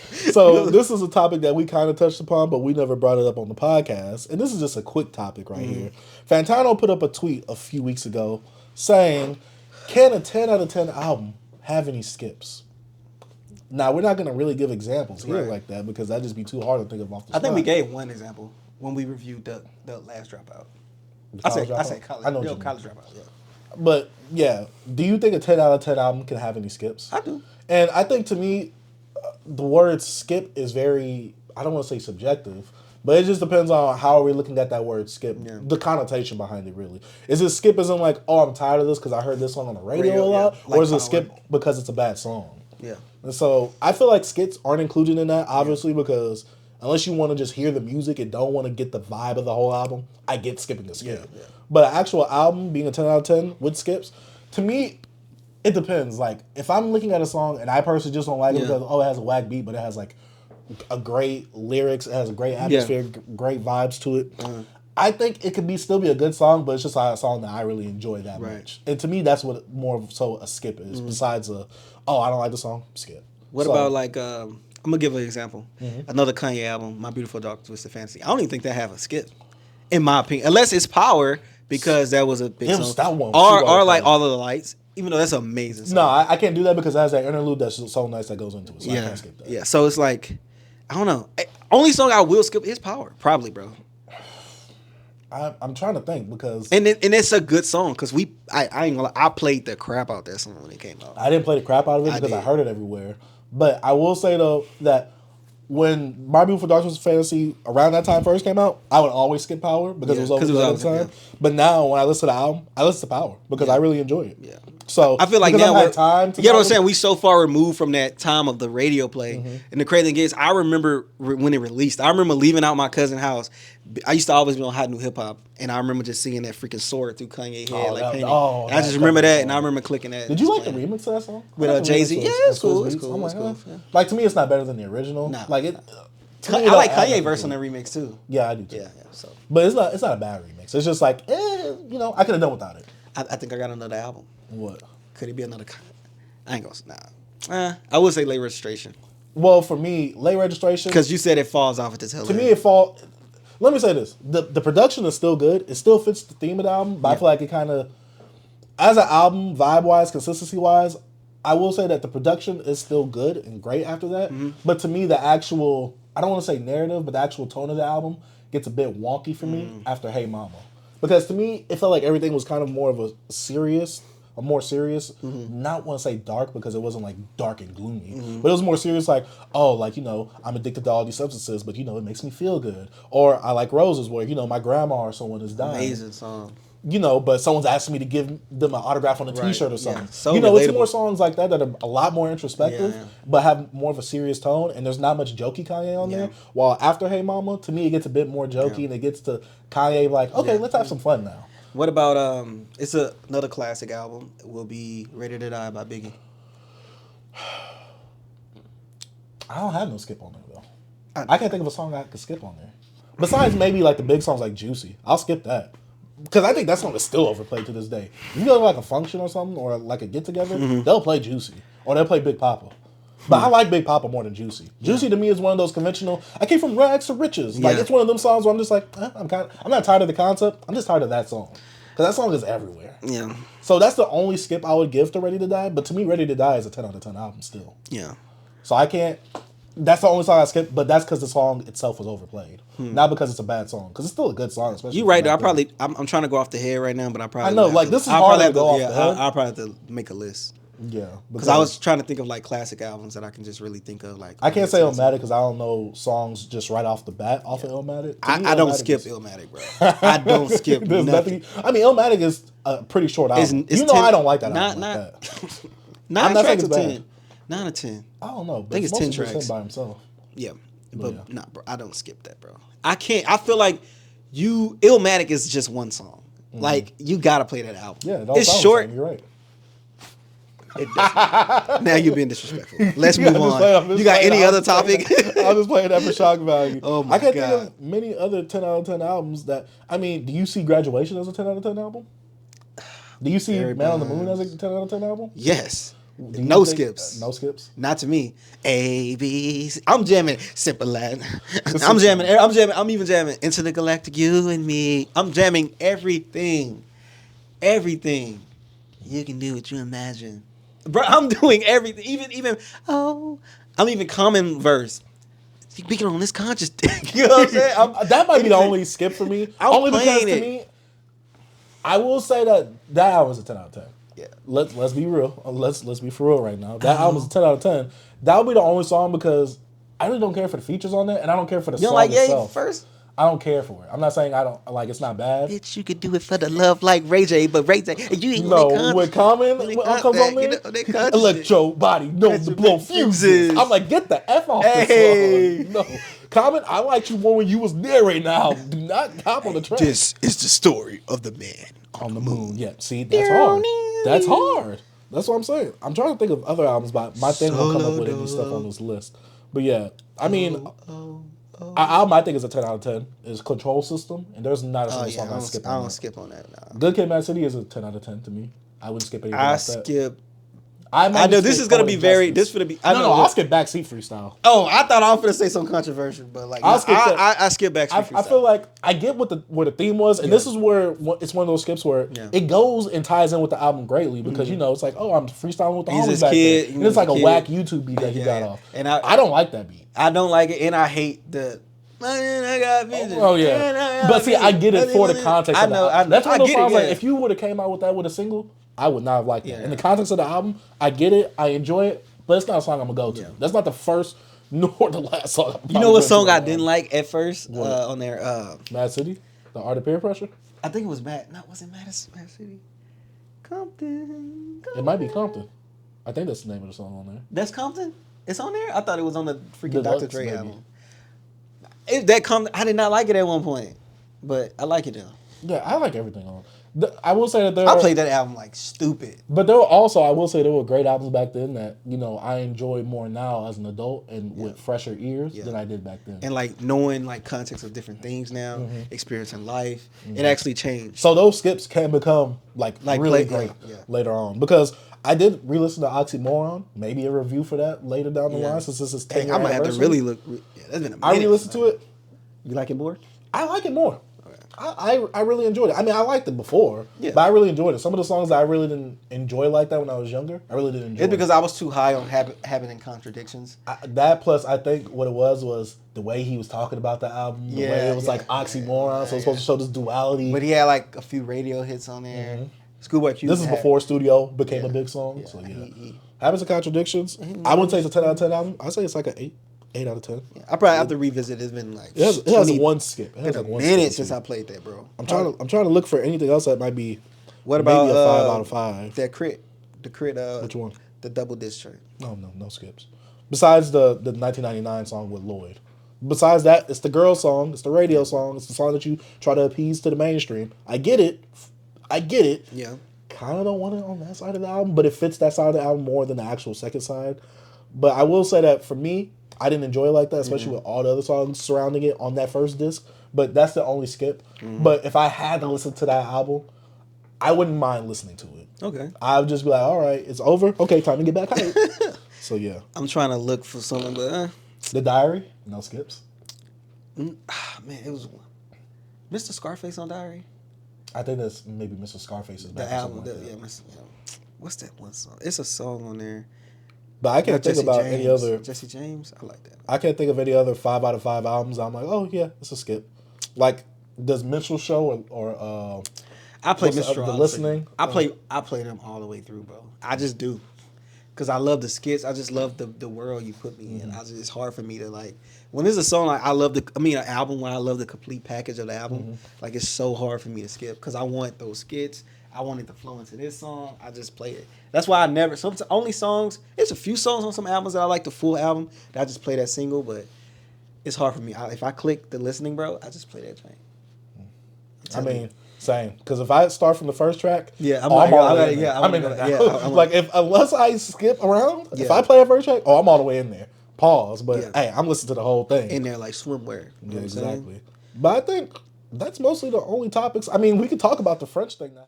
So this is a topic that we kind of touched upon, but we never brought it up on the podcast. And this is just a quick topic right here. Fantano put up a tweet a few weeks ago saying, "Can a 10 out of 10 album have any skips?" Now we're not going to really give examples here like that because that'd just be too hard to think of off the spot. I think we gave one example when we reviewed the last Dropout. I said college. I know College Dropout. Yeah. But yeah, do you think a 10 out of 10 album can have any skips? I do. And I think to me, the word skip is very, I don't want to say subjective, but it just depends on how are we looking at that word skip. Yeah. The connotation behind it really. Is it skip as in like, oh, I'm tired of this because I heard this song on the radio a lot? Yeah. Like, or is it skip because it's a bad song? Yeah. And so I feel like skits aren't included in that, obviously, because unless you want to just hear the music and don't want to get the vibe of the whole album, I get skipping a skip. Yeah. But an actual album being a 10 out of 10 with skips, to me, it depends. Like, if I'm looking at a song and I personally just don't like it because, oh, it has a whack beat, but it has, like, a great lyrics, it has a great atmosphere, great vibes to it, I think it could still be a good song, but it's just not a song that I really enjoy that much. And to me, that's what more so a skip is, besides I don't like the song, skip. What about, like, I'm going to give an example. Another Kanye album, My Beautiful Dark Twisted Fantasy. I don't even think that have a skip, in my opinion. Unless it's Power, because that was a big song. That one. Or like All of the Lights. Even though that's an amazing song. No, I can't do that because it has that interlude that's so nice that goes into it. So I can't skip that. Yeah, so it's like, I don't know. Only song I will skip is Power. Probably, bro. I'm trying to think because... And it's a good song because I ain't gonna lie, I played the crap out that song when it came out. I didn't play the crap out of it because I heard it everywhere. But I will say, though, that when My Beautiful Dark Twisted Fantasy around that time first came out, I would always skip Power because it was over at the time. Yeah. But now when I listen to the album, I listen to Power because I really enjoy it. Yeah. So I feel like now you know what I'm saying? We so far removed from that time of the radio play. And the crazy thing is, I remember when it released. I remember leaving out my cousin's house. I used to always be on Hot New Hip Hop, and I remember just seeing that freaking sword through Kanye's head. I just remember that, and I remember clicking that. Did you like the remix of that song? With Jay-Z? Yeah, it's cool. It's cool. Like, to me, it's not better than the original. No. Like, it... I like Kanye verse on the remix, too. Yeah, I do, too. Yeah, so. But it's not a bad remix. It's just like, I could have done without it. I think I got another album. What? Could it be another... I ain't gonna... Nah. I would say Late Registration. Well, for me, Late Registration... Because you said it falls off at the tail end. To me, it falls... Let me say this. The production is still good. It still fits the theme of the album, but I feel like it kind of... As an album, vibe-wise, consistency-wise, I will say that the production is still good and great after that. But to me, the actual... I don't want to say narrative, but the actual tone of the album gets a bit wonky for me after Hey Mama. Because to me, it felt like everything was kind of more of a more serious, not want to say dark because it wasn't like dark and gloomy, but it was more serious like, I'm addicted to all these substances, but it makes me feel good. Or I like Roses where, my grandma or someone is dying. Amazing song. But someone's asking me to give them an autograph on a t-shirt or something. Yeah. So it's more songs like that are a lot more introspective, but have more of a serious tone, and there's not much jokey Kanye on there. While after Hey Mama, to me, it gets a bit more jokey, and it gets to Kanye like, okay, let's have some fun now. What about, it's another classic album. It will be Ready to Die by Biggie. I don't have no skip on there, though. I can't think of a song I could skip on there. Besides maybe like the big songs like Juicy. I'll skip that. Because I think that song is still overplayed to this day. If you go to like a function or something, or like a get-together, they'll play Juicy. Or they'll play Big Papa. But I like Big Papa more than Juicy. Juicy to me is one of those conventional, I came from rags to riches. Like, it's one of them songs where I'm just like, I'm not tired of the concept. I'm just tired of that song. Because that song is everywhere. Yeah. So that's the only skip I would give to Ready to Die. But to me, Ready to Die is a 10 out of 10 album still. Yeah. So I can't... That's the only song I skipped, but that's because the song itself was overplayed. Not because it's a bad song. Because it's still a good song, especially... You're right, though. I'm trying to go off the head right now, but I probably... I know, like, this is hard to go off the head. I'll probably have to make a list. Yeah. Because I was trying to think of, like, classic albums that I can just really think of, like... I can't say Illmatic because I don't know songs just right off the bat off of Illmatic. I don't skip Illmatic, bro. I don't skip nothing. I mean, Illmatic is a pretty short album. It's 10, I don't like that album like that. 9 tracks of 10. 9 out of 10. I don't know. But I think it's 10 tracks. By himself. Yeah. But nah, bro. I don't skip that, bro. I can't. I feel like Illmatic is just one song. Like, you gotta play that album. Yeah, it's short. You're right. Now you're being disrespectful. Let's move on. You got any other topic? I'm just playing that for shock value. Oh my I can't God. think of many other 10 out of 10 albums that... I mean, do you see Graduation as a 10 out of 10 album? Do you see Man on the Moon as a 10 out of 10 album? Yes. No skips. No skips. Not to me. A B. I'm jamming Simple as. I'm jamming. I'm even jamming Into the Galactic You and Me. I'm jamming everything. Everything. You can do what you imagine, bro. I'm doing everything. Even I'm even common verse. Speaking on this conscious thing. You know what I'm saying? That might be the only skip for me. Only because to me, I will say that album is a 10 out of 10. Yeah. Let's be real. Let's be for real right now. That album is a 10 out of 10. That would be the only song because I really don't care for the features on it, and I don't care for the song itself. First? I don't care for it. I'm not saying I don't like. It's not bad. Bitch, you could do it for the love like Ray J, but Ray J, you ain't when Common comes on there, electro body knows to blow fuses. I'm like, get the F off this song. No, Common, I liked you more when you was there right now. Do not hop on the track. This is the story of the man on the moon. Yeah, see, that's hard. That's hard. That's what I'm saying. I'm trying to think of other albums, but my thing will come up with any stuff on this list. But yeah, I mean. Album I think is a 10 out of 10 is Control System, and there's not a single song I skip. I don't skip on that. No. Good Kid, Mad City is a 10 out of 10 to me. I wouldn't skip anything. I skip. I know this is gonna be very. This gonna be. I'll skip Backseat Freestyle. Oh, I thought I was gonna say something controversial, but like I skip Backseat Freestyle. I feel like I get what the theme was, and this is where it's one of those skips where it goes and ties in with the album greatly because it's like, oh, I'm freestyling with the homies back there, and it's like a whack YouTube beat that he got off, and I don't like that beat. I don't like it, and I hate the. I got vision. Oh yeah, but see, I get it for the context. I know. That's one of those songs. Like, if you would have came out with that with a single, I would not have liked that. In the context of the album, I get it. I enjoy it, but it's not a song I'm gonna go to. Yeah. That's not the first nor the last song. You know what song I didn't like at first on there? Mad City, The Art of Peer Pressure. I think it was Mad. No, was it Mad City? Compton. It might be Compton. I think that's the name of the song on there. That's Compton. It's on there. I thought it was on the freaking Dr. Dre album. I did not like it at one point, but I like it now. Yeah, I like everything on. I will say that I played that album like stupid. But there were also, I will say, there were great albums back then that I enjoy more now as an adult and with fresher ears than I did back then. And like knowing like context of different things now, experiencing life, it actually changed. So those skips can become like really great later on because. I did re-listen to Oxymoron. Maybe a review for that later down the line since this is 10 years. I might have to really look. That's been a minute. I re-listened to it. You like it more? I like it more. Okay. I really enjoyed it. I mean, I liked it before, but I really enjoyed it. Some of the songs that I really didn't enjoy like that when I was younger, I really didn't enjoy. It's because I was too high on habit and contradictions. That plus, I think what it was the way he was talking about the album. The way it was like oxymoron, so it's supposed to show this duality. But he had like a few radio hits on there. Schoolboy Q. This is before Studio became a big song. Yeah. So Habits and Contradictions. I wouldn't say it's a 10 out of 10 album. I'd say it's like an 8 out of 10. Yeah, I probably have to revisit. It's been like it has one skip. It has like one minute since I played that, bro. I'm trying to look for anything else that might be. What about maybe a 5 out of 5? That crit. Which one? The double disc track. No skips. Besides the 1999 song with Lloyd. Besides that, it's the girl song. It's the radio song. It's the song that you try to appease to the mainstream. I get it. Yeah. Kind of don't want it on that side of the album, but it fits that side of the album more than the actual second side. But I will say that for me, I didn't enjoy it like that, especially with all the other songs surrounding it on that first disc. But that's the only skip. But if I had to listen to that album, I wouldn't mind listening to it. Okay. I would just be like, all right, it's over. Okay, time to get back hype. So yeah. I'm trying to look for something, but The Diary, no skips. Man, it was Mr. Scarface on Diary. I think that's maybe Mr. Scarface's back. The album, what's that one song? It's a song on there. But I can't think about any other. Jesse James, I like that. I can't think of any other 5 out of 5 albums. I'm like, oh yeah, it's a skip. Like, does Minstrel Show or I play Minstrel. The Listening. I play them all the way through, bro. I just do. Because I love the skits. I just love the world you put me in. It's hard for me to like when there's a song like an album when I love the complete package of the album. Like it's so hard for me to skip because I want those skits. I want it to flow into this song. I just play it. That's why I never. Only songs. There's a few songs on some albums that I like the full album that I just play that single, but it's hard for me. If I click the listening, bro, I just play that train. I mean. Same, because if I start from the first track, I'm like unless I skip around, if I play a first track, I'm all the way in there. Pause, but hey, I'm listening to the whole thing in there like swimwear. Yeah, exactly. But I think that's mostly the only topics. I mean, we could talk about the French thing now.